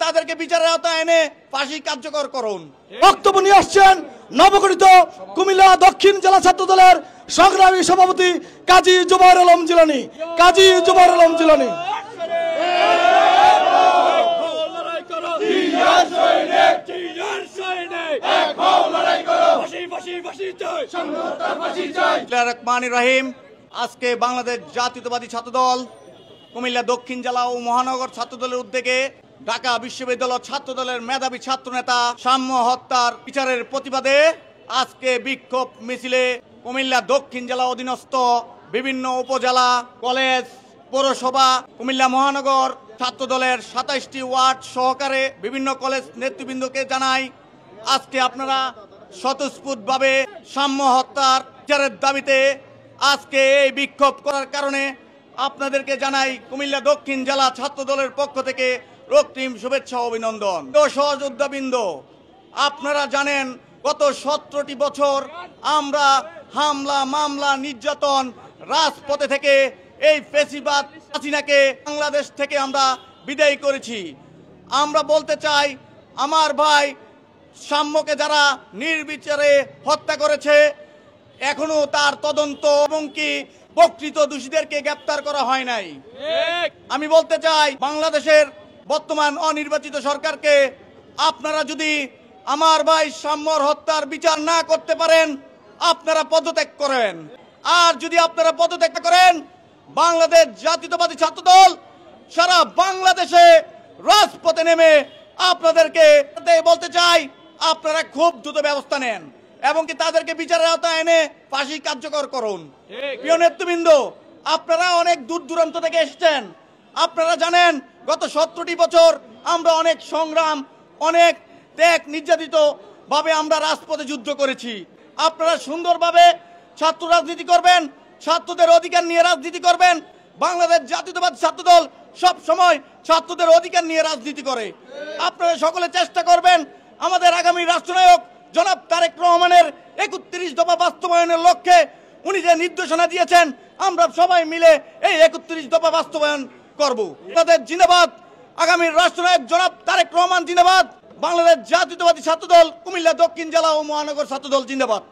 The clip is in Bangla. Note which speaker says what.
Speaker 1: তাদেরকে বিচারের আওতায় এনে ফাঁসি কার্যকর করুন।
Speaker 2: বক্তব্য নিয়ে আসছেন নবগঠিত কুমিল্লা দক্ষিণ জেলা ছাত্র দলের সংগ্রামী সভাপতি কাজী জুবায়ের আলম জিলানী। কাজী জুবায়ের আলম জিলানী।
Speaker 1: রহিম, আজকে বাংলাদেশ জাতীয়তাবাদী ছাত্রদল কুমিল্লা দক্ষিণ জেলা ও মহানগর ছাত্রদলের উদ্যোগে ঢাকা বিশ্ববিদ্যালয় ছাত্রদলের মেধাবী ছাত্রনেতা সাম্য হত্যার বিচারের প্রতিবাদে আজকে বিক্ষোভ মিছিলে কুমিল্লা দক্ষিণ জেলা অধীনস্থ বিভিন্ন উপজেলা, কলেজ, পৌরসভা, কুমিল্লা মহানগর ছাত্রদলের 27টি ওয়ার্ড সহকারে বিভিন্ন কলেজ নেতৃবৃন্দকে জানাই, আজকে আপনারা স্বতঃস্ফূর্তভাবে সাম্য হত্যার বিচারের দাবিতে আজকে এই বিক্ষোভ করার কারণে আপনাদেরকে জানাই কুমিল্লা দক্ষিণ জেলা ছাত্রদলের পক্ষ থেকে রক্তিম শুভেচ্ছা অভিনন্দন। সহযোদ্ধাবৃন্দ, আপনারা জানেন গত 17টি বছর আমরা হামলা, মামলা, নির্যাতন, রাজপথে থেকে এই ফ্যাসিবাদ হাসিনাকে বাংলাদেশ থেকে আমরা বিদায় করেছি। আমরা বলতে চাই, আমার ভাই সাম্যকে যারা নির্বিচারে হত্যা করেছে এখনো তার তদন্ত এবং কি প্রকৃত দোষীদেরকে গ্রেফতার করা হয় নাই। আমি বলতে চাই, বাংলাদেশের বর্তমান অনির্বাচিত সরকারকে আপনারা যদি আমার ভাই সাম্যর হত্যার বিচার না করতে পারেন আপনারা পদত্যাগ করেন। আর যদি আপনারা পদত্যাগ করেন, বাংলাদেশ জাতীয়তাবাদী ছাত্রদল সারা বাংলাদেশে রাজপথে নেমে আপনাদেরকে বলতে চাই আপনারা খুব দ্রুত ব্যবস্থা নেন এবং কি তাদেরকে বিচারের আওতায় এনে ফাঁসি কার্যকর করুন। প্রিয় নেতৃবৃন্দ, আপনারা অনেক দূর দূরান্ত থেকে এসেছেন। আপনারা জানেন গত 17টি বছর আমরা অনেক সংগ্রাম, অনেক ত্যাগ, নির্যাতিত ভাবে আমরা রাজপথে যুদ্ধ করেছি। আপনারা সুন্দরভাবে ছাত্র রাজনীতি করবেন, ছাত্রদের অধিকার নিয়ে রাজনীতি করবেন। বাংলাদেশ জাতীয়তাবাদী ছাত্রদল সব সময় ছাত্রদের অধিকার নিয়ে রাজনীতি করে। আপনারা সকলে চেষ্টা করবেন আমাদের আগামী রাষ্ট্রনায়ক জনাব তারেক রহমানের 31 দফা বাস্তবায়নের লক্ষ্যে উনি যে নির্দেশনা দিয়েছেন আমরা সবাই মিলে এই 31 দফা বাস্তবায়ন করব। তাদের জিন্দাবাদ। আগামী রাষ্ট্রনায়ক জনাব তারেক রহমান জিন্দাবাদ। বাংলাদেশ জাতীয়তাবাদী ছাত্রদল কুমিল্লা দক্ষিণ জেলা ও মহানগর ছাত্রদল জিন্দাবাদ।